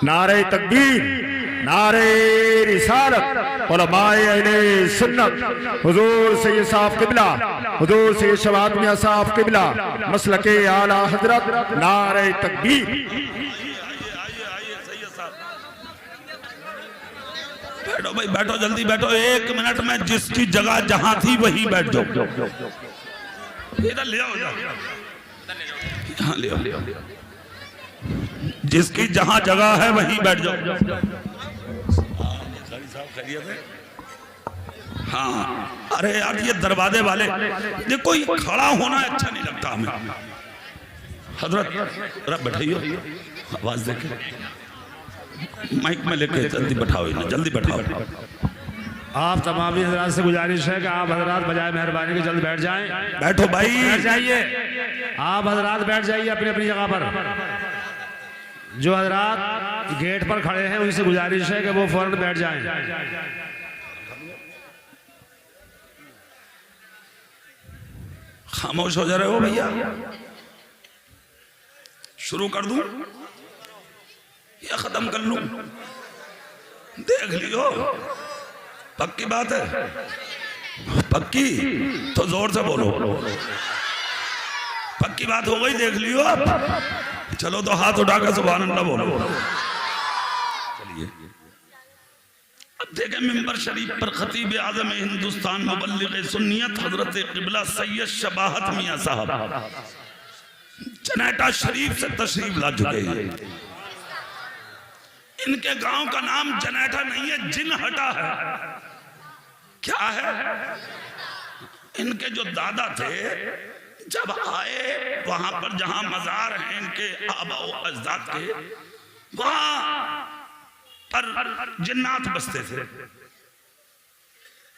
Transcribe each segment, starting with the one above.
नारे तकबीर, नारे रिसालत, उलमाए अहले सुन्नत, हुजूर सैयद साहब किबला, हुजूर सैयद शवात मियां साहब किबला, मसलके आला हजरत, नारे तकबीर। बैठो भाई बैठो, जल्दी बैठो, 1 मिनट में जिसकी जगह जहां थी वहीं बैठ जाओ। इधर ले आओ, यहाँ ले आओ, जिसकी जहां जगह है वहीं बैठ जाओ। हाँ, अरे यार ये दरवाजे वाले देखो, ये खड़ा होना अच्छा नहीं लगता हमें। हजरत बैठाइए, आवाज देखे, माइक में लेके जल्दी बैठाओ, इन्हें जल्दी बैठाओ। आप तमाम हजरात से गुजारिश है कि आप हजरात बजाय मेहरबानी के जल्द बैठ जाएं। बैठो भाई, बैठ जाइए, आप हजरात बैठ जाइए अपनी अपनी जगह पर। जो हजरात गेट पर खड़े हैं उनसे गुजारिश है कि वो फौरन बैठ जाएं। खामोश हो जा रहे हो भैया, शुरू कर दूं या खत्म कर लूं? देख लियो, पक्की बात है, पक्की तो जोर से बोलो। पक्की बात हो गई, देख लियो आप। चलो तो हाथ उठाकर सुभान अल्लाह बोलो। चलिए अब देखें, मिंबर शरीफ पर खतीब आजम हिंदुस्तान मुबल्लिग सुन्नियत हजरत क़िबला सैयद शबाहत मियां साहब जनेटा शरीफ से तशरीफ ला चुके हैं। इनके गांव का नाम जनेटा नहीं है, जिनहटा है। क्या है? इनके जो दादा थे जब आए वहां पर जहां मजार हैं इनके आबा व अजदाद के, वहां पर जिन्नात बसते थे।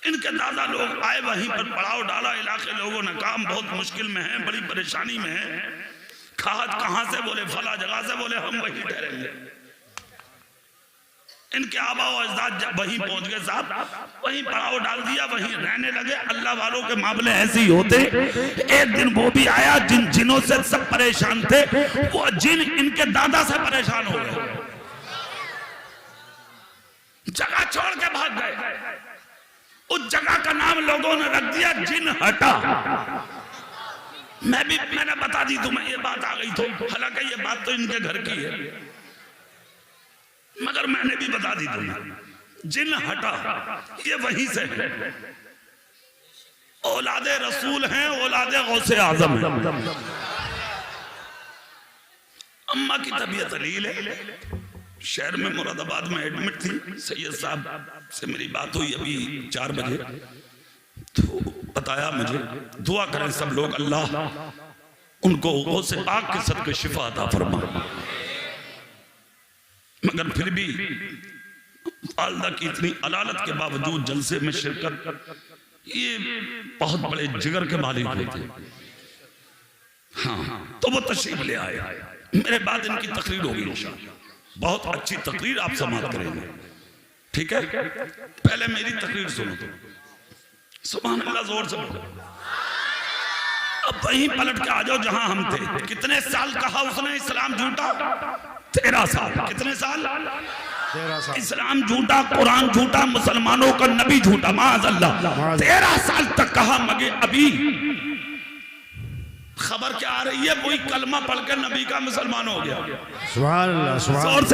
इनके दादा लोग आए, वहीं पर पड़ाव डाला। इलाके लोगों ने कहा हम बहुत मुश्किल में हैं, बड़ी परेशानी में हैं। कहां से? बोले फला जगह से। बोले हम वहीं ठहरेंगे। इनके आबा व अजदाद वहीं पहुंच गए साहब, वहीं पड़ाव डाल दिया, वहीं रहने लगे। अल्लाह वालों के मामले ऐसे ही होते। एक दिन वो भी आया जिन जिनों से सब परेशान थे, वो जिन इनके दादा से परेशान हो गए, जगह छोड़ के भाग गए। उस जगह का नाम लोगों ने रख दिया जिनहटा। मैंने बता दी तुम्हें, ये बात आ गई तो, हालांकि ये बात तो इनके घर की है, मगर मैंने भी बता दी तुम्हें। जिनहटा ये वहीं से है। औलादे रसूल हैं, औलादे गौसे आजम हैं। अम्मा की तबीयत अलील है, शहर में मुरादाबाद में एडमिट थी। सैयद साहब से मेरी बात हुई अभी 4 बजे, तो बताया मुझे दुआ करें सब लोग, अल्लाह उनको गौसे पाक के सदके शिफा अता फरमाए। मगर फिर भी वालदा की इतनी अलालत के बावजूद जलसे में शिरकत, ये बहुत बड़े जिगर के मालिक थे। हाँ, तो वो तशरीफ ले आए। मेरे बाद इनकी तकरीर होगी इंशाअल्लाह, बहुत अच्छी तकरीर आप समाप्त करेंगे, ठीक है? पहले मेरी तकरीर सुनो तो सुभान अल्लाह जोर से बोलो। अब वहीं पलट के आ जाओ जहां हम थे। कितने साल कहा उसने इस्लाम झूठा? 13 साल। कितने साल? 13 साल। इस्लाम झूठा, कुरान झूठा, मुसलमानों का नबी झूठा, माअज़ल्लाह। 13 साल तक कहा, मगर अभी खबर क्या आ रही है? वही कलमा पढ़कर नबी का मुसलमान हो गया। सुभान अल्लाह,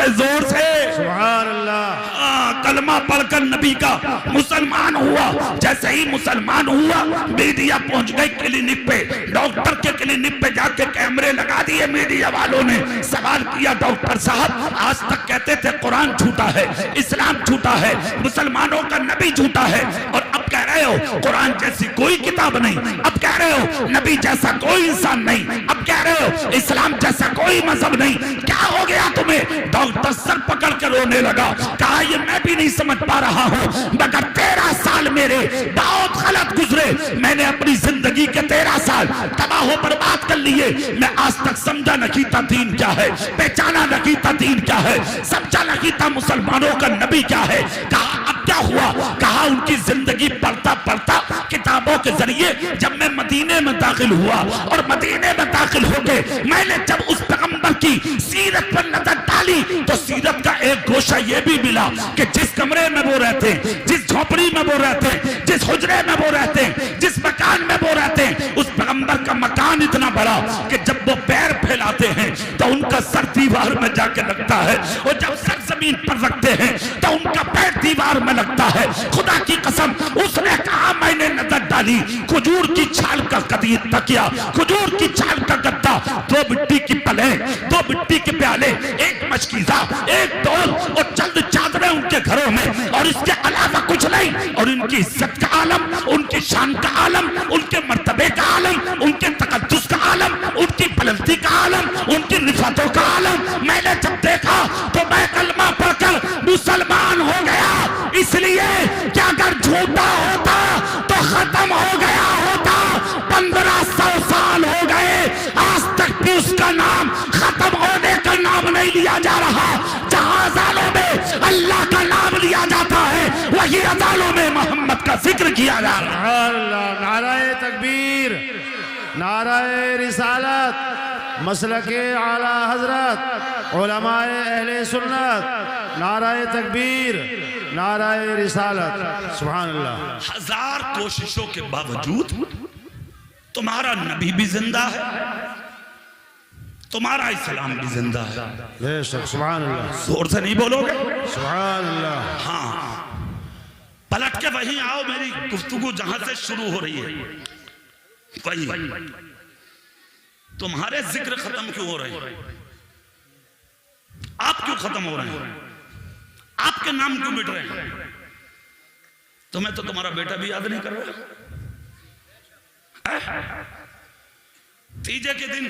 जोर से सुभान अल्लाह। हाँ, कलमा पढ़कर नबी का मुसलमान हुआ। जैसे ही मुसलमान हुआ, मीडिया पहुंच गई क्लिनिक पे। डॉक्टर के क्लिनिक पे जाके कैमरे लगा दिए। मीडिया वालों ने सवाल किया, डॉक्टर साहब आज तक कहते थे कुरान झूठा है, इस्लाम झूठा है, मुसलमानों का नबी झूठा है, और अब कह रहे हो कुरान जैसी कोई किताब नहीं, अब कह रहे हो नबी जैसा कोई इंसान नहीं, अब कह रहे हो इस्लाम जैसा कोई मजहब नहीं, क्या हो गया तुम्हें? डॉक्टर सर पकड़ कर रोने लगा। कहा ये मैं भी नहीं समझ पा रहा हूं, मगर 13 साल मेरे बहुत गलत गुजरे। मैंने अपनी जिंदगी के 13 साल तबाह बर्बाद कर लिए। मैं आज तक समझा नहीं था दीन क्या है, पहचाना नहीं था दीन क्या है, समझा नहीं था मुसलमानों का नबी क्या है। कहा अब क्या हुआ? कहा उनकी जिंदगी पढ़ता पढ़ता किताबों के जरिए जब मैं मदीने में दाखिल हुआ और मदीने में दाखिल होके मैंने जब उस पैगंबर की सीरत पर नजर डाली तो सीरत का एक गोशा ये भी मिला कि जिस कमरे में वो रहते, जिस झोपड़ी में वो रहते, जिस हुजरे में वो रहते, जिस मकान में वो रहते, उस पैगंबर का मकान इतना बड़ा कि जब वो पैर फैलाते हैं तो उनका सर दीवार में जाके लगता है और जब सर जमीन पर रखते हैं तो उनका पैर दीवार में लगता है। खुदा की कसम, उसने कहा मैंने नजर डाली, खजूर की छाल का कदीर तकिया, खजूर की छाल का गद्दा, 2 मिट्टी की पले, 2 मिट्टी के प्याले, एक मशकीजा, एक डोल और चंद चादरें उनके घरों में और इसके अलावा कुछ नहीं। और इनकी इज्जत का आलम, उनकी शान का आलम, उनके मर्तबे का आलम, उनके तकद्दुस का आलम, उनकी बुलंदी का आलम, उनकी रिफातों का आलम मैंने जब देखा तो मैं कलमा पढ़कर मुसलमान हो गया। इसलिए कि अगर झूठा होता तो खत्म हो गया होता। 1500 साल हो गए, आज तक भी उसका नाम खत्म होने का नाम नहीं लिया जा रहा। जहां अज़ानों में अल्लाह का नाम लिया जाता है वही अज़ानों में मोहम्मद का जिक्र किया जा रहा है। नाराए तकबीर, नाराए रिसालत, मसलके आला हजरत, उलमाए अहले सुन्नत, नाराए तकबीर, नाराए रिसालत। सुभान अल्लाह। 1000 कोशिशों के बावजूद तुम्हारा नबी भी जिंदा है, तुम्हारा इस्लाम भी जिंदा है। बेशक, सुभान अल्लाह। जोर से नहीं बोलोगे? सुभान अल्लाह। हाँ, पलट के वहीं आओ, मेरी गुफ्तगू जहां से शुरू हो रही है वही। तुम्हारे जिक्र खत्म क्यों हो रहे हैं? आप क्यों खत्म हो रहे हैं? आपके नाम क्यों मिट रहे हैं? तुम्हें तो तुम्हारा बेटा भी याद नहीं कर रहा। तीजे के दिन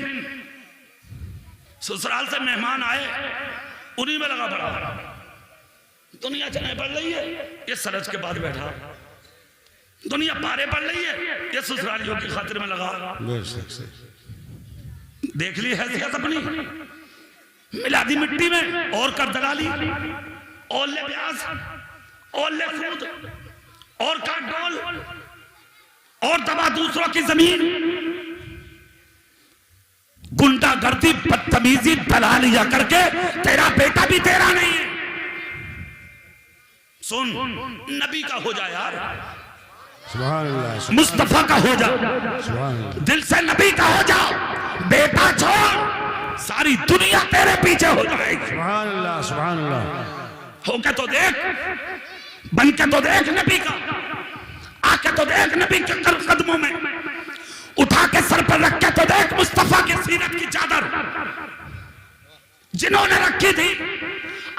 ससुराल से मेहमान आए, उन्हीं में लगा पड़ा। दुनिया चने पड़ रही है, ये सरज के बाद बैठा। दुनिया पारे पड़ रही है, ये ससुरालियों की खातिर में लगा। देख ली हैसियत अपनी, मिला दी मिट्टी में और कर दगा ली। और ले प्याज, और ले खूद, और काट डोल, और दबा दूसरों की जमीन। गुंडागर्दी, बदतमीजी, दलालिया करके तेरा बेटा भी तेरा नहीं है। सुन, नबी का हो जा यार, सुभान अल्लाह। मुस्तफा का हो जा, दिल से नबी का हो जा। बेटा छोड़, सारी दुनिया तेरे पीछे हो जाएगी। सुभान अल्लाह, सुभान अल्लाह। होके तो देख, बन के तो देख नबी का, आके तो देख नबी के कदमों में, उठा के सर पर रख के तो देख मुस्तफा की सीरत की चादर जिन्होंने रखी थी,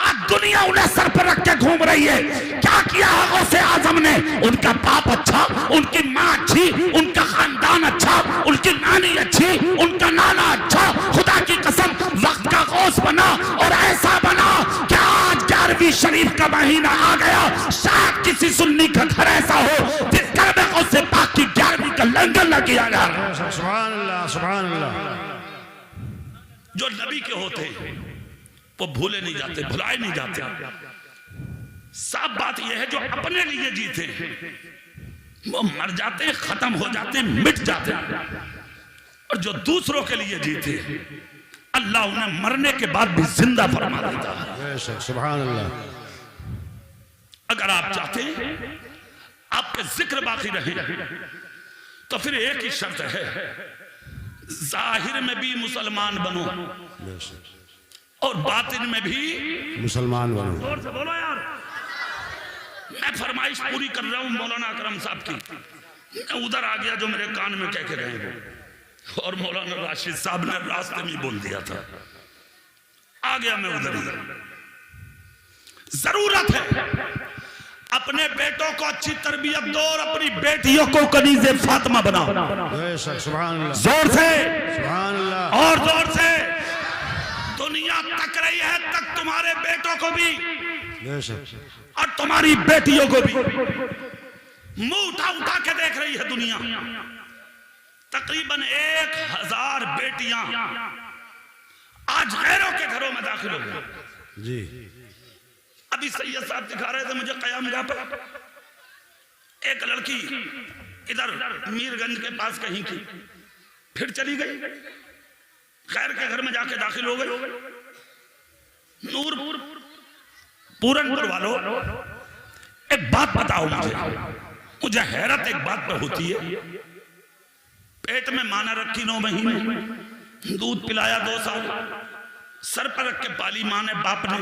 आज दुनिया उन्हें सर पर रख के घूम रही है। क्या किया गौसे आजम ने? उनका बाप अच्छा, उनकी माँ अच्छी, उनका खानदान अच्छा, उनकी नानी अच्छी, उनका नाना अच्छा। खुदा की कसम, वक्त का गौस बना और ऐसा बना कि आज 11वीं शरीफ का महीना आ गया। शायद किसी सुन्नी का घर ऐसा हो जिस घर में गौसे पाक की 11वीं का लंगर न किया जा रहा। सुभान अल्लाह, सुभान अल्लाह। जो नबी के होते वो भूले नहीं जाते, भुलाए नहीं जाते। साफ बात यह है, जो अपने लिए जीते वो मर जाते, खत्म हो जाते, मिट जाते। और जो दूसरों के लिए जीते अल्लाह उन्हें मरने के बाद भी जिंदा फरमा देता है। सुभान अल्लाह। अगर आप चाहते हैं आपके जिक्र बाकी रहे तो फिर एक ही शर्त है, जाहिर में भी मुसलमान बनो और बातिन में भी मुसलमान बनो। जोर से बोलो यार। मैं फरमाइश पूरी कर रहा हूं मौलाना अकरम साहब की। मैं उधर आ गया जो मेरे कान में कह के गए वो, और मौलाना राशिद साहब ने रास्ते में बोल दिया था। आ गया मैं उधर ही। जरूरत है अपने बेटों को अच्छी तरबियत दो और अपनी बेटियों को कनीज़े फातिमा बनाओ। सुभान अल्लाह। जोर से, सुभान अल्लाह, और जोर से। दुनिया तक रही है, तक तुम्हारे बेटों को भी और तुम्हारी बेटियों को भी। मुंह उठा उठा के देख रही है दुनिया। तकरीबन 1000 बेटियां आज गैरों के घरों में दाखिल हो गई। जी। अब अभी सैयद साहब दिखा रहे थे मुझे कयामगाह पर एक लड़की इधर मीरगंज के पास कहीं की, फिर चली गई, खैर के घर में जाके दाखिल हो गई। नूर पूरनपुर वालों, एक बात बताओ मुझे हैरत एक बात पर होती है। पेट में माना रखी 9 महीने, दूध पिलाया 2 साल, सर पर रख के पाली माँ ने, बाप ने।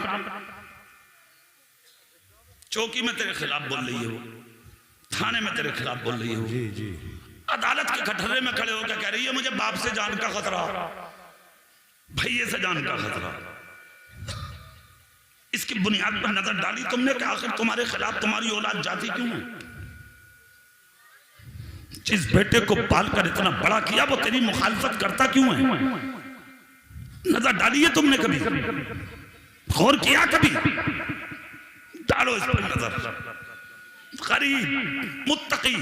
चौकी में तेरे खिलाफ बोल रही है वो, थाने में तेरे खिलाफ बोल रही है वो, जी। अदालत के कटहरे में खड़े होकर कह रही है मुझे बाप से जान का खतरा, भैये से जान का खतरा। इसकी बुनियाद पर नजर डाली तुमने कि आखिर तुम्हारे खिलाफ तुम्हारी औलाद जाती क्यों है? जिस बेटे को पालकर इतना बड़ा किया वो तेरी मुखालफत करता क्यों है? नजर डाली है तुमने कभी? गौर किया कभी? डालो इस पर नजर। गरीब मुत्तकी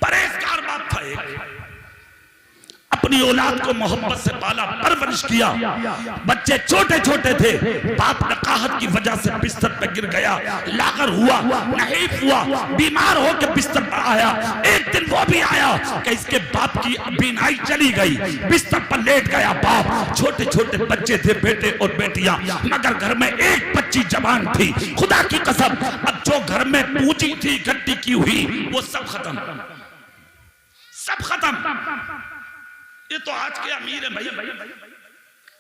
परहेजगार बाप था एक, अपनी औलाद को मोहब्बत से पाला, परवरिश किया। बच्चे छोटे छोटे थे, बाप नकाहत की वजह से बिस्तर पर गिर गया, लागर हुआ, नहीफ हुआ, बीमार होकर बिस्तर पर आया। एक दिन वो भी आया कि इसके बाप की बीनाई चली गई, बिस्तर पर लेट गया बाप। छोटे छोटे बच्चे थे, बेटे और बेटियां, मगर घर में एक बच्ची जवान थी। खुदा की कसम, अब जो घर में पूंजी थी इकट्ठी की हुई वो सब खत्म, सब खत्म। ये तो आज के अमीर है भाई,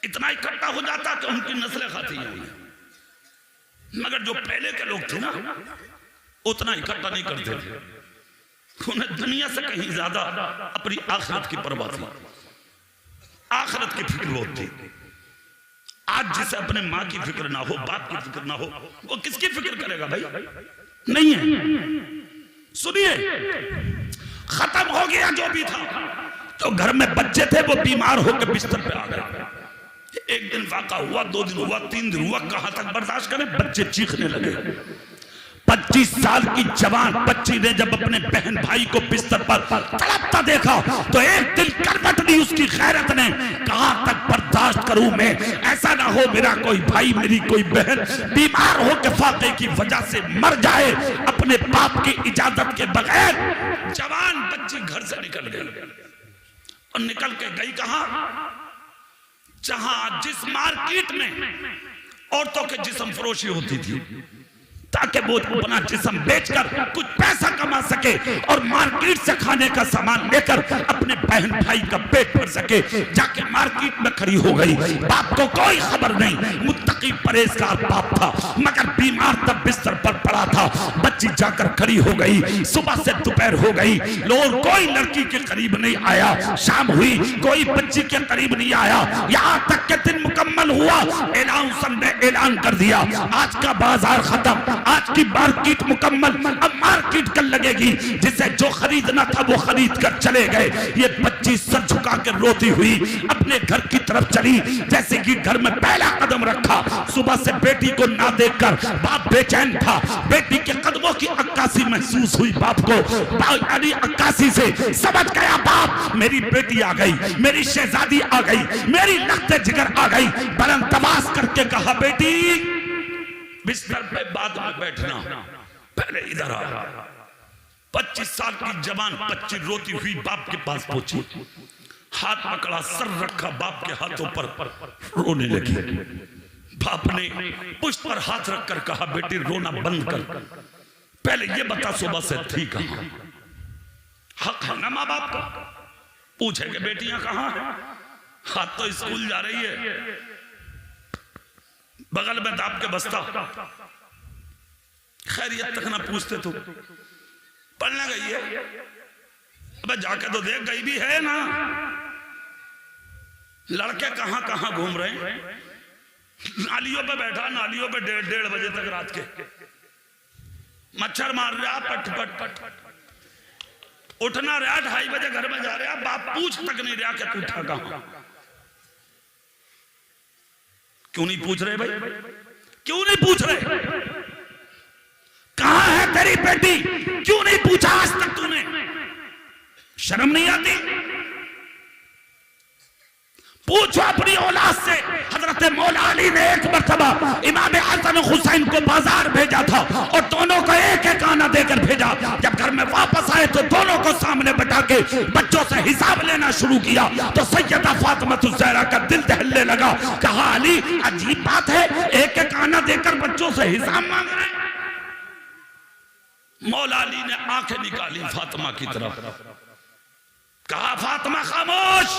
इतना इकट्ठा हो जाता कि उनकी नस्लें खाती हैं, मगर जो पहले के लोग थे ना उतना इकट्ठा नहीं करते थे। उन्हें दुनिया से कहीं ज्यादा अपनी आखिरत की परवाह थी, आखिरत की फिक्र होती। आज जिसे अपने माँ की फिक्र ना हो, बाप की फिक्र ना हो, वो किसकी फिक्र करेगा भाई? नहीं है। सुनिए, खत्म हो गया जो भी था। तो घर में बच्चे थे वो बीमार होकर बिस्तर पे आ गए। एक दिन वाक़ा हुआ, 2 दिन हुआ, 3 दिन हुआ, कहां तक बर्दाश्त करें? बच्चे चीखने लगे। 25 साल की जवान बच्ची ने जब अपने बहन भाई को बिस्तर पर तड़पता देखा तो एक दिन करवट ली उसकी गैरत ने। कहां तक बर्दाश्त करूं मैं? ऐसा ना हो मेरा कोई भाई, मेरी कोई बहन बीमार हो के फाके की वजह से मर जाए अपने बाप की इजाजत के बगैर। जवान बच्ची घर से निकल गई और निकल के गई कहां? जहां जिस मार्केट में औरतों के जिस्म फरोशी होती थी, ताकि वो अपना जिस्म बेचकर कुछ पैसा कमा सके और मार्केट से खाने का सामान लेकर अपने बहन भाई का पेट भर सके। जाके मार्केट में खड़ी हो गई, बाप को कोई खबर नहीं। मुत्तकी परहेजगार बाप था, मगर बीमार तब बिस्तर पर पड़ा था। बच्ची जाकर खड़ी हो गई, सुबह से दोपहर हो गई, लोग कोई लड़की के करीब नहीं आया। शाम हुई, कोई बच्ची के करीब नहीं आया। यहाँ तक के दिन मुकम्मल हुआ, अनाउंसर ने ऐलान कर दिया आज का बाजार खत्म, आज की मार्केट मुकम्मल। अब मार्केट कल लगेगी, जिसे जो खरीदना था वो खरीद कर चले गए। ये बच्ची सर झुका कर रोती हुई अपने घर की तरफ चली। जैसे कि घर में पहला कदम रखा, सुबह से बेटी को ना देखकर बाप बेचैन था। बेटी के कदमों की अक्कासी महसूस हुई बाप को। यानी अक्कासी से समझ गया बाप, मेरी बेटी आ गई, मेरी शहजादी आ गई, मेरी लख्ते जिगर आ गई। बुलंद आवाज करके कहा, बेटी बिस्तर पे बाद में बैठना, पहले इधर आ। 25 साल की जवान बच्ची रोती हुई बाप के पास पहुंची, हाथ पकड़ा, सर रखा बाप के हाथों पर, रोने लगी। बाप ने पुष्ट पर हाथ रखकर कहा, बेटी रोना बंद कर, पहले ये बता सुबह से थी कहां? हक है ना माँ बाप का, पूछेंगे बेटियां कहां है? हाथ तो स्कूल जा रही है, बगल में दाब के बस्ता, खैरियत तक ना पूछते तो पढ़ने गई है। अबे जाके तो देख, गई भी है ना। लड़के कहां कहां घूम रहे हैं, नालियों पे बैठा, नालियों पे 1:30 बजे तक रात के मच्छर मार रहा, पट पट पट उठना रहा, 2:30 बजे घर में जा रहा, बाप पूछ तक नहीं रहा कि तू था कहां। क्यों नहीं पूछ रहे भाई? क्यों नहीं पूछ रहे? कहां है तेरी बेटी? क्यों नहीं पूछा आज तक तूने? शर्म नहीं आती? पूछो अपनी औलाद से। हजरत मौला अली ने एक मर्तबा इमाम हसन हुसैन को बाजार भेजा था और दोनों को एक एक आना देकर भेजा। जब घर में वापस आए तो दोनों को सामने बैठा के बच्चों से हिसाब लेना शुरू किया तो सैयदा फातिमा ज़हरा का दिल दहलने लगा। कहा अली अजीब बात है, एक एक आना देकर बच्चों से हिसाब मांग रहे हैं। मौला अली ने आंखें निकाली फातिमा की तरफ, कहा फातिमा खामोश,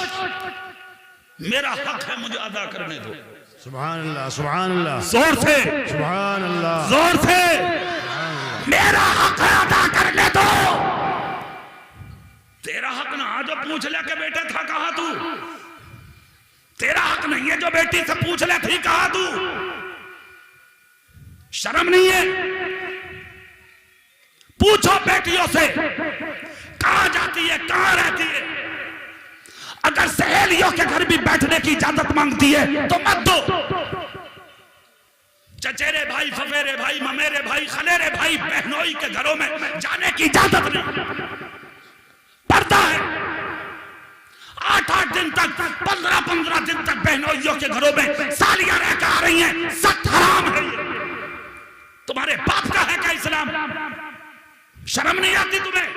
मेरा हक है, मुझे अदा करने दो। सुभान अल्लाह, सुभान अल्लाह, जोर से सुभान अल्लाह, जोर से, मेरा हक है, अदा करने दो। तेरा हक ना जो पूछ ले के बेटे था कहा तू, तेरा हक नहीं है जो बेटी से पूछ ले थी कहा तू, शर्म नहीं है? पूछो बेटियों से कहां जाती है, कहां रहती है। अगर सहेलियों के घर भी बैठने की इजाजत मांगती है तो मत दो। चचेरे भाई, फफेरे भाई, ममेरे भाई, खलेरे भाई, बहनोई के घरों में जाने की इजाजत नहीं, पर्दा है। 8-8 दिन तक, 15-15 दिन तक बहनोइयों के घरों में सालियां रहकर आ रही हैं, सख्त हराम है। तुम्हारे बाप का है क्या इस्लाम? शर्म नहीं आती तुम्हें?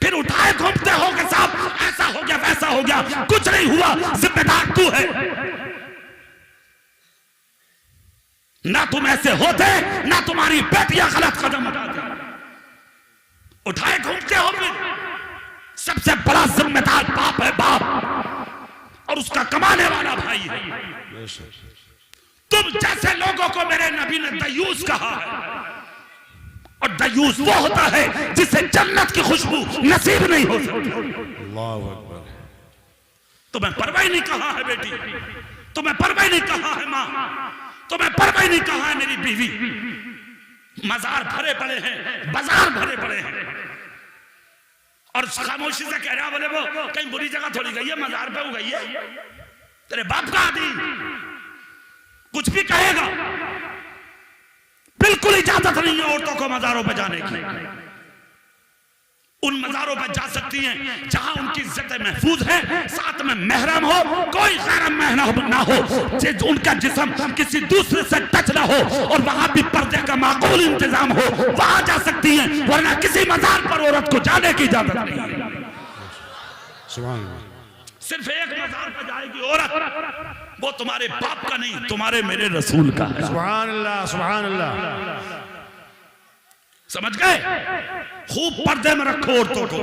फिर उठाए घूमते हो कि साहब ऐसा हो गया, वैसा हो गया, कुछ नहीं हुआ, जिम्मेदार तू है। ना तुम ऐसे होते, ना तुम्हारी बेटियां गलत कदम उठाती। उठाए घूमते हो, फिर सबसे बड़ा जिम्मेदार बाप है, बाप, और उसका कमाने वाला भाई है। तुम जैसे लोगों को मेरे नबी ने दयूस कहा है, और दयूस वो होता है जिसे जन्नत की खुशबू नसीब नहीं हो सकती। अल्लाहु अकबर। तुम्हें परवाही नहीं कहा है बेटी, तुम्हें परवाही नहीं कहा है माँ, तुम्हें परवाही नहीं कहा है मेरी बीवी। मजार भरे पड़े हैं, बाजार भरे पड़े हैं, और खामोशी से कह रहा बोले वो कहीं बुरी जगह थोड़ी गई है, मजार पे हो गई है। तेरे बाप का आदि कुछ भी कहेगा, बिल्कुल इजाजत नहीं है औरतों को मजारों पर जाने की। उन मजारों पर जा सकती हैं जहां उनकी इज्जतें महफूज है, साथ में महरम हो, कोई गैर महरम ना हो, उनका जिस्म किसी दूसरे से टच ना हो, और वहां भी पर्दे का माकूल इंतजाम हो, वहां जा सकती हैं, वरना किसी मजार पर औरत को जाने की इजाजत नहीं है। सुभान अल्लाह। सिर्फ एक मजार पर जाएगी औरत, वो तुम्हारे बाप का नहीं, तुम्हारे मेरे रसूल का है। सुभान अल्लाह, सुभान अल्लाह। समझ गए? खूब पर्दे में रखो औरतों को,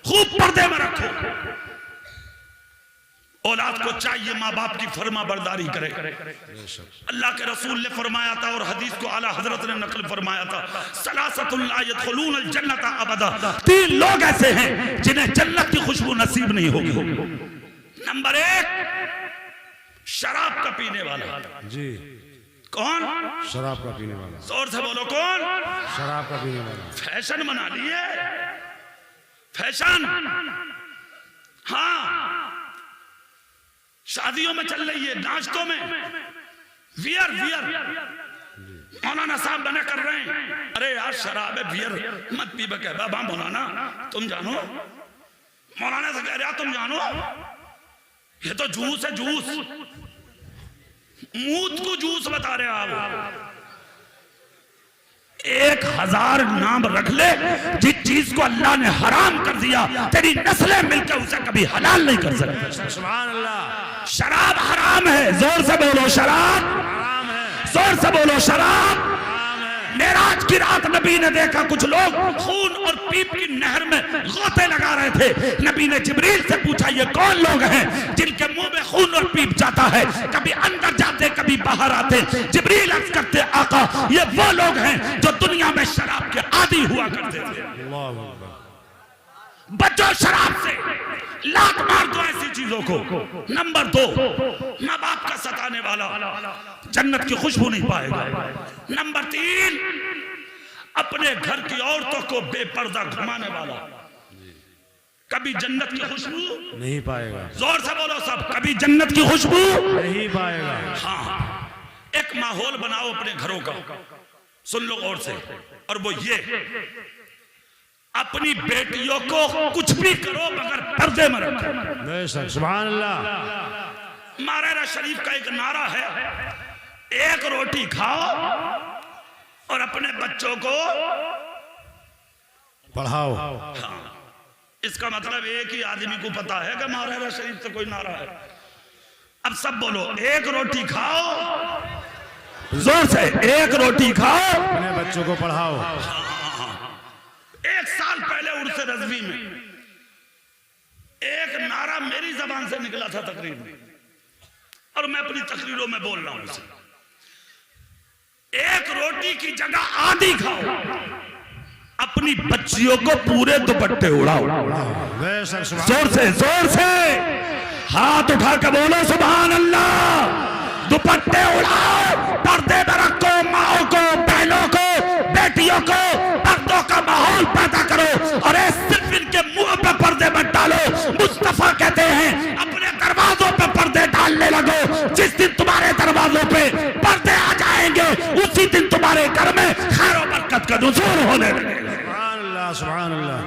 खूब पर्दे में रखो। औलाद को चाहिए माँ बाप की फर्मा बरदारी करे। अल्लाह के रसूल ने फरमाया था, और हदीस को आला हजरत ने नकल फरमाया था, सलासतुल ला यदखुलूनल जन्नत अबदा, 3 लोग ऐसे हैं जिन्हें जन्नत की खुशबू नसीब नहीं होगी। नंबर 1 शराब का पीने वाला। जी। कौन? शराब का पीने वाला। जोर से बोलो, कौन? शराब का पीने वाला। फैशन बना लिए, फैशन। हाँ, शादियों में चल रही है, नाश्तों में वियर मौलाना साहब मना कर रहे हैं। अरे यार शराब है, बियर मत पी बके बाबा। मौलाना तुम जानो, मौलाना से कह रहा तुम जानो, ये तो जूस है, जूस, मूत को जूस बता रहे आप। 1000 नाम रख ले, जिस चीज को अल्लाह ने हराम कर दिया तेरी नस्लें मिलकर उसे कभी हलाल नहीं कर सकती। सुभान अल्लाह। शराब हराम है, जोर से बोलो शराब हराम है, जोर से बोलो शराब। हराम है। मेराज की रात नबी ने देखा कुछ लोग खून और पीप की नहर में गोते लगा रहे थे। नबी ने जिब्रील से पूछा ये कौन लोग हैं जिनके मुंह में खून और पीप जाता है, कभी अंदर जाते कभी बाहर आते। जिब्रील अर्ज करते आका ये वो लोग हैं जो दुनिया में शराब के आदी हुआ करते थे। अल्लाहु अकबर। बचो शराब से, लात मार दो ऐसी चीजों को। नंबर 2 माँ बाप का सताने वाला जन्नत की खुशबू नहीं पाएगा। नंबर 3 अपने घर की औरतों को बेपर्दा घुमाने वाला कभी जन्नत की खुशबू नहीं पाएगा। जोर से बोलो सब, कभी जन्नत की खुशबू नहीं पाएगा। हाँ, एक माहौल बनाओ अपने घरों का, सुन लो गौर से, और वो ये अपनी बेटियों को कुछ भी करो मगर पर्दे में रखो। सुभान अल्लाह। मारेरा शरीफ का एक नारा है, एक रोटी खाओ और अपने बच्चों को पढ़ाओ। हाँ, इसका मतलब एक ही आदमी को पता है कि महाराजा शरीफ से कोई नारा है। अब सब बोलो, एक रोटी खाओ, जोर से, एक रोटी खाओ, अपने बच्चों को पढ़ाओ। एक साल पहले उर्स रज़वी में एक नारा मेरी जबान से निकला था तकरीर में, और मैं अपनी तकरीरों में बोल रहा हूं उसे, एक रोटी की जगह आधी खाओ, अपनी बच्चियों को पूरे दुपट्टे उड़ाओ। जोर से हाथ उठा के बोलो सुभान अल्लाह। दुपट्टे उड़ाओ, पर्दे में रखो, माओ को, बहनों को, बेटियों को पर्दों का माहौल पैदा करो, और सिर्फ इनके मुंह पे पर्दे मत डालो। मुस्तफा कहते हैं अपने दरवाजों पे पर्दे डालने लगो। जिस दिन तुम्हारे दरवाजों पे पर्दे आ जाएंगे, उसी दिन तुम्हारे घर में खैर और बरकत का नुज़ूल होने लगेगा। सुभान अल्लाह।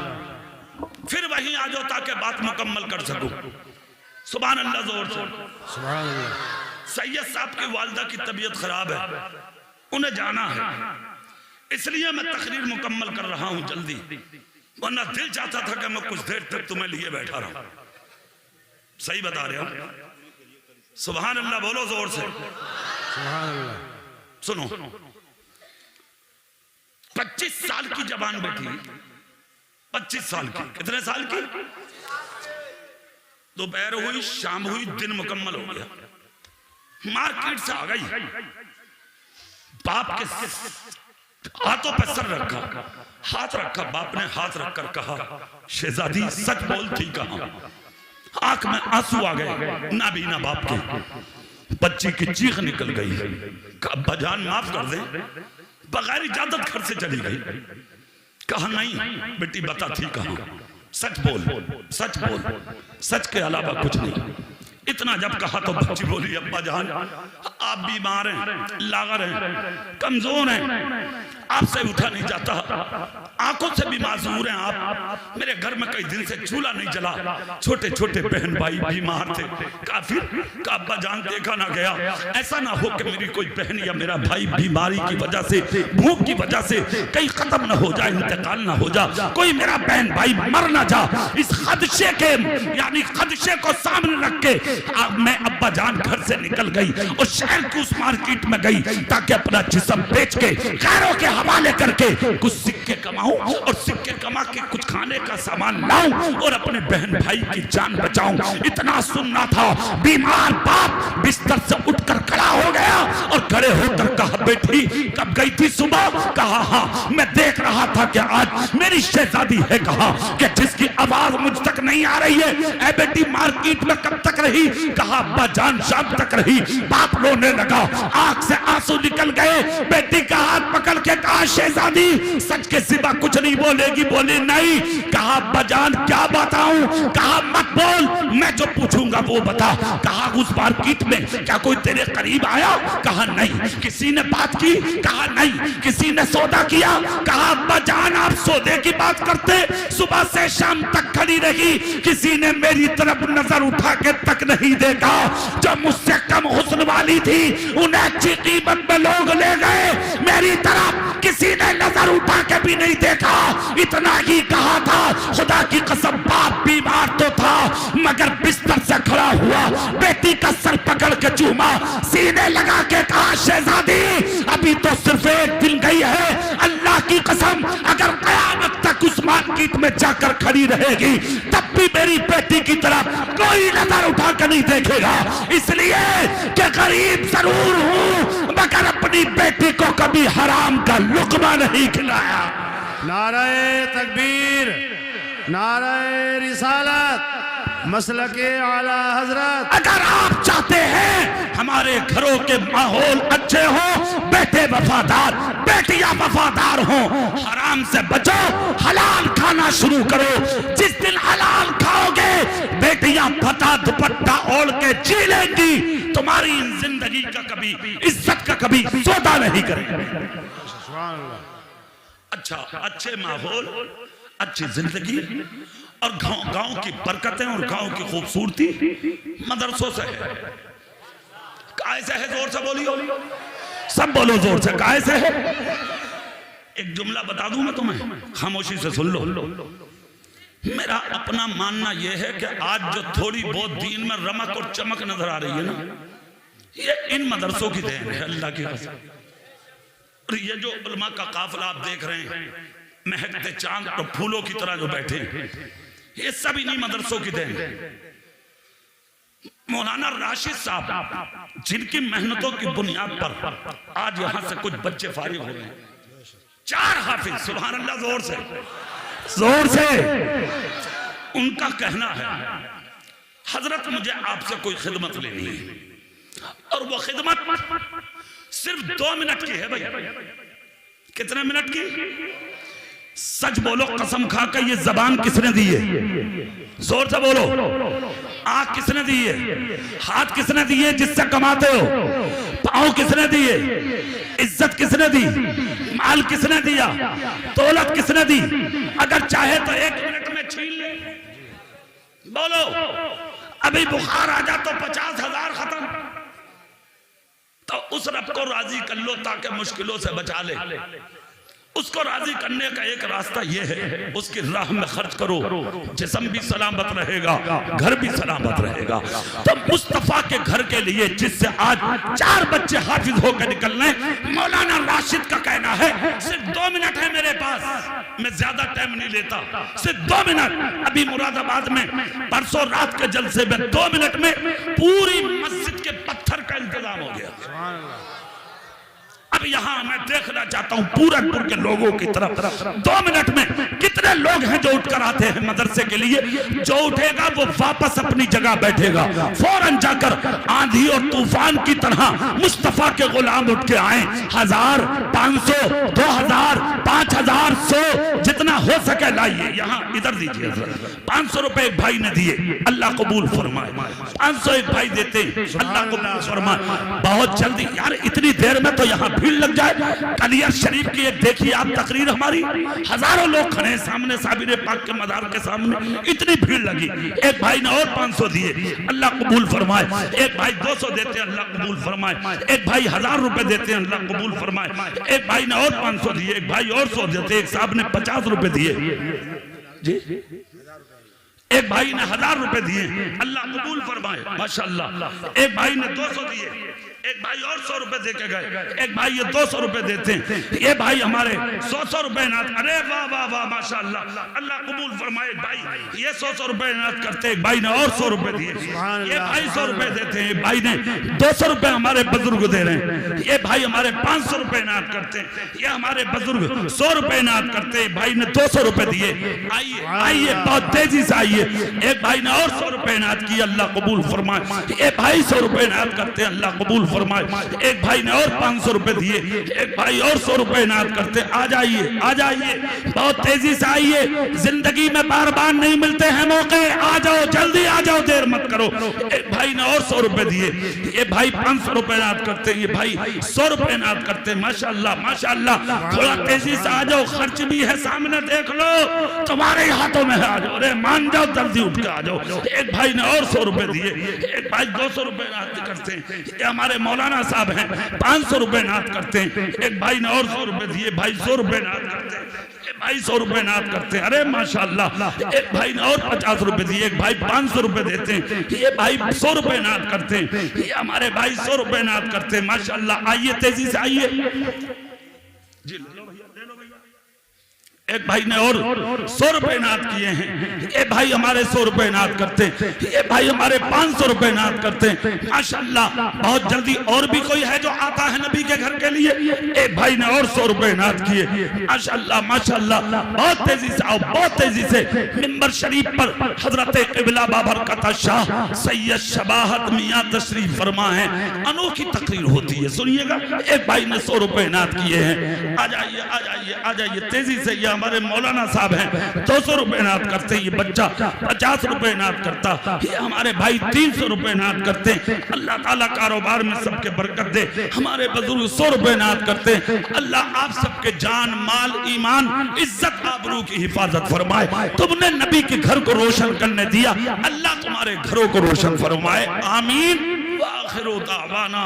फिर वहीं आ जाओ ताकि बात मुकम्मल कर सकूं। सुभान अल्लाह, जोर से सुभान अल्लाह। सैयद साहब की वालिदा की तबीयत खराब है, उन्हें जाना है, इसलिए मैं तकरीर मुकम्मल कर रहा हूं जल्दी, वरना दिल चाहता था कि मैं कुछ देर तक तुम्हें लिए बैठा रहूं। सही बता रहे हो? सुभान अल्लाह बोलो जोर से। सुभान अल्लाह। सुनो, 25 साल की जवान बेटी, 25 साल की, कितने साल की? दोपहर हुई, शाम हुई, दिन मुकम्मल हो गया, मार्केट से आ गई, बाप के हाथों पर सर रखा, हाथ रखा, बाप ने हाथ रखकर कहा, शहजादी सच बोल, थी कहा। आंख में आंसू आ गए, नाबीना बाप के। बच्ची की चीख निकल गई, अब्बा जान माफ कर दे, बगैर इजाजत घर से चली गई। कहा नहीं बेटी, बता थी कहा, सच बोल, सच बोल, सच के अलावा कुछ नहीं। इतना जब कहा तो बच्ची बोली, अब्बा जान आप बीमार हैं, लागर हैं, कमजोर हैं, आपसे उठा नहीं जाता, आंखों से भी माजूर हैं आप, मेरे घर में कई दिन से चूल्हा नहीं जला, छोटे छोटे बहन भाई बीमार थे। काफिर का अब्बा जान देखा ना गया, ऐसा ना हो कि मेरी कोई बहन या मेरा भाई बीमारी की वजह से, भूख की वजह से कहीं खत्म ना हो जाए, इंतकाल ना हो जा, कोई मेरा बहन भाई मर ना जा। इस खदशे के यानी खदशे को सामने रख के अब मैं अब्बा जान घर से निकल गई और शहर की उस मार्केट में गई ताकि अपना जिस्म बेच के गैरों के हवाले करके कुछ सिक्के कमाऊं और सिक्के कमा के कुछ खाने का सामान लाऊं और अपने बहन भाई की जान बचाऊं। इतना सुनना था, बीमार बाप बिस्तर से उठकर खड़ा हो गया और खड़े होकर कहा, बेटी कब गई थी सुबह? कहा हाँ, मैं देख रहा था कि आज मेरी शहजादी है, कहा कि जिसकी आवाज मुझ तक नहीं आ रही है। ऐ बेटी मार्केट में कब तक रही? कहा अब्बा जान शाम तक रही। बाप रोने लगा, आंख से आंसू निकल गए। बेटी का हाथ पकड़ के कहा, शहजादी सच के सिवा कुछ नहीं बोलेगी? बोली नहीं। कहा अब्बा जान क्या बताऊं? कहा मत बोल, मैं जो पूछूंगा वो बता। कहा उस मार्केट में क्या कोई तेरे करीब आया? कहा नहीं। किसी ने बात की? कहा नहीं। किसी ने सौदा किया? कहा अब्बा जान आप सौदे की बात करते, सुबह से शाम तक खड़ी रही, किसी ने मेरी तरफ नजर उठा के तक नहीं देखा। जो मुझसे कम हुस्न वाली थी उन्हें अच्छी कीमत में लोग ले गए, मेरी तरफ किसी ने नजर उठा के भी नहीं देखा। इतना ही कहा था, खुदा की कसम बाप बीमार तो था मगर बिस्तर से खड़ा हुआ, बेटी का सर पकड़ के चूमा, सीने लगा के कहा, शहजादी अभी तो सिर्फ एक दिन गई है, अल्लाह की कसम अगर कयामत तक उस मार्केट में जाकर खड़ी रहेगी तब भी मेरी बेटी की तरफ कोई नजर उठा कर नहीं देखेगा, इसलिए कि गरीब जरूर हूं मगर अपनी बेटी को कभी हराम का लुकमा नहीं खिलाया। नारे तकबीर, नारे रिसालत, मसलके आला हजरत। अगर आप चाहते हैं हमारे घरों के माहौल अच्छे हो, बेटे वफादार, बेटियां वफादार हो, हराम से बचो, हलाल खाना शुरू करो। जिस दिन हलाल खाओगे बेटियां फटा दुपट्टा ओढ़ के जी लेंगी, तुम्हारी जिंदगी का कभी इज्जत का कभी सौदा नहीं करेंगे। अच्छा, अच्छे माहौल, अच्छी जिंदगी और गांव की बरकतें और गांव की खूबसूरती मदरसों से है। कैसे है? जोर से बोलियो। सब बोलो जोर से, काहे से है? एक जुमला बता दूं मैं तुम्हें, खामोशी से सुन लो। मेरा अपना मानना यह है कि आज जो थोड़ी बहुत दीन में रमक और चमक नजर आ रही है ना, ये इन मदरसों की देन है, अल्लाह की कसम। और ये जो उलमा का काफिला आप देख रहे हैं, महकते चांद और फूलों की तरह जो बैठे हैं, ये सब इन्हीं मदरसों की देन है। मौलाना राशिद साहब जिनकी मेहनतों की बुनियाद पर आज यहां से कुछ बच्चे फारिग हो गए, 4 हाफिज, सुभान अल्लाह, जोर से जोर से। उनका कहना है, हजरत मुझे आपसे कोई खिदमत लेनी है, और वो खिदमत सिर्फ 2 मिनट की है। भाई कितने मिनट की? सच बोलो, कसम खा कर, ये जबान किसने दी है? जोर से बोलो। आंख किसने दी है? हाथ किसने दिए जिससे कमाते हो? पाँव किसने दिए? इज्जत किसने दी? माल किसने दिया? दौलत किसने दी? अगर चाहे तो 1 मिनट में छीन ले। बोलो, अभी बुखार आ जा तो 50,000 खत्म। तो उस रब को राजी कर लो ताकि मुश्किलों से बचा ले। उसको राजी करने का एक रास्ता यह है, उसकी राह में खर्च करो, जिस्म भी सलामत रहेगा, घर भी सलामत रहेगा। तो मुस्तफा के घर के लिए, जिससे आज 4 बच्चे हाफिज होकर निकल रहे, मौलाना राशिद का कहना है, सिर्फ 2 मिनट है मेरे पास, मैं ज्यादा टाइम नहीं लेता, सिर्फ 2 मिनट। अभी मुरादाबाद में परसों रात के जलसे में 2 मिनट में पूरी मस्जिद के पत्थर का इंतजाम हो गया। अब यहाँ मैं देखना चाहता हूँ पूरनपुर के लोगों की तरफ 2 मिनट में कितने लोग हैं जो उठकर आते हैं मदरसे के लिए। जो उठेगा वो वापस अपनी जगह बैठेगा। फौरन जाकर आंधी और तूफान की तरह मुस्तफा के गुलाम उठ के आए। 1000, 500, 2000, 5000, 100 जितना हो सके लाइए। यहाँ इधर दीजिए। 500 रुपए एक भाई ने दिए, अल्लाह कबूल फरमाए। 500 एक भाई देते, अल्लाह कबूल फरमाए। बहुत जल्दी यार, इतनी देर में तो यहाँ भीड़ लग जाए। कलियर शरीफ की एक देखिए आप तकरीर, हमारी हजारों लोग खड़े हैं सामने साबिर पाक के मजार के सामने, इतनी भीड़ लगी। एक भाई ने और 500 दिए, अल्लाह कबूल फरमाए। एक भाई 200 देते हैं, अल्लाह कबूल फरमाए। एक भाई 1000 रुपए देते हैं, अल्लाह कबूल फरमाए। एक भाई ने और 500 दिए, एक भाई और 100 देते, एक साहब ने 50 रुपए दिए जी, एक भाई ने 1000 रुपए दिए, अल्लाह कबूल फरमाए, माशाअल्लाह। एक भाई ने 200 दिए, एक भाई और 100 रुपए दे के गए। एक भाई ये 200 रुपए देते हैं, ये भाई हमारे 100 रुपए नात। अरे वाह वाह वाह, माशाअल्लाह, अल्लाह कबूल फरमाए। भाई ये 100 रुपए नात करते, एक भाई ने और 100 रुपए दिए। ये भाई 100 रुपए देते हैं, एक भाई ने 200 रुपए हमारे बुजुर्ग दे रहे हैं। ये भाई हमारे 500 रुपए नात करते हैं, ये हमारे बुजुर्ग 100 रुपए नात करते हैं। भाई ने 200 रुपए दिए। आइए आइए, बहुत तेजी से आइए। एक भाई ने और 100 रुपए नात किए, अल्लाह कबूल फरमाए। ये भाई 100 रुपए नात करते हैं, अल्लाह कबूल फरमाए। एक भाई ने और 500 रुपए दिए, एक भाई और 100 रुपए नात करते। आ जाइए आ जाइए, बहुत तेजी से आइए। जिंदगी में बार बार नहीं मिलते हैं मौके, आ जाओ जल्दी आ जाओ, देर मत करो। एक भाई ने और 100 रुपए दिए, ये भाई 500 रुपए नात करते, ये भाई 100 रुपए नात करते। माशाअल्लाह माशाअल्लाह, थोड़ा तेजी से आ जाओ, खर्च भी है सामने, देख लो तुम्हारे हाथों में है, आ जाओ। अरे मान जाओ, जल्दी उठ के आ जाओ। एक भाई ने और 100 रुपए दिए, एक भाई 200 रुपए नात करते हैं। ये हमारे मौलाना साहब हैं, 500 रुपए नात करते हैं। एक भाई ने और 100 रुपए दिए, भाई 100 रुपए नात करते हैं। एक भाई 100 रुपए नात करते हैं। अरे माशाअल्लाह, एक भाई ने और 50 रुपए दिए, एक भाई 500 रुपए देते हैं। ये भाई 100 रुपए नात करते हैं, ये हमारे भाई 100 रुपए नात करते हैं। माशाअल्लाह, आइए तेजी से आइए जी। एक भाई ने और 100 रुपए नात किए हैं, ये भाई हमारे 100 रुपए नात करते हैं। ये भाई हमारे 500 रुपए नात करते हैं। माशाअल्लाह, बहुत जल्दी और भी कोई है जो आता है नबी के घर के लिए। एक भाई ने और 100 रुपए नात किए। माशाअल्लाह माशाअल्लाह, बहुत तेजी से आओ, बहुत तेजी से। मिंबर शरीफ पर हजरत क़िबला बाबरकत शाह सैयद शबाहत मियां तशरीफ फरमा है। अनोखी तकरीर होती है, सुनिएगा। एक भाई ने 100 रुपए नात किए हैं। आ जाइए आ जाइए आ जाइए तेजी से। हमारे मौलाना साहब हैं, 200 रुपए नात करते हैं। ये बच्चा 50 रुपए नात करता। ये हमारे भाई 300 रुपए नात करते हैं। अल्लाह ताला कारोबार में सबके बरकत दे। हमारे बुजुर्ग 100 रुपए नात करते हैं। अल्लाह आप सबके जान माल ईमान इज्जत आबरू की हिफाजत फरमाए। तुमने नबी के घर को रोशन करने दिया, अल्लाह तुम्हारे घरों को रोशन फरमाए। आमीन। आखिरु दावाना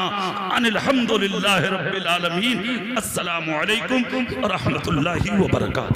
अनिल हम्दुलिल्लाहि रब्बिल आलमीन। अस्सलामु अलैकुम व रहमतुल्लाहि व बरकातुहू।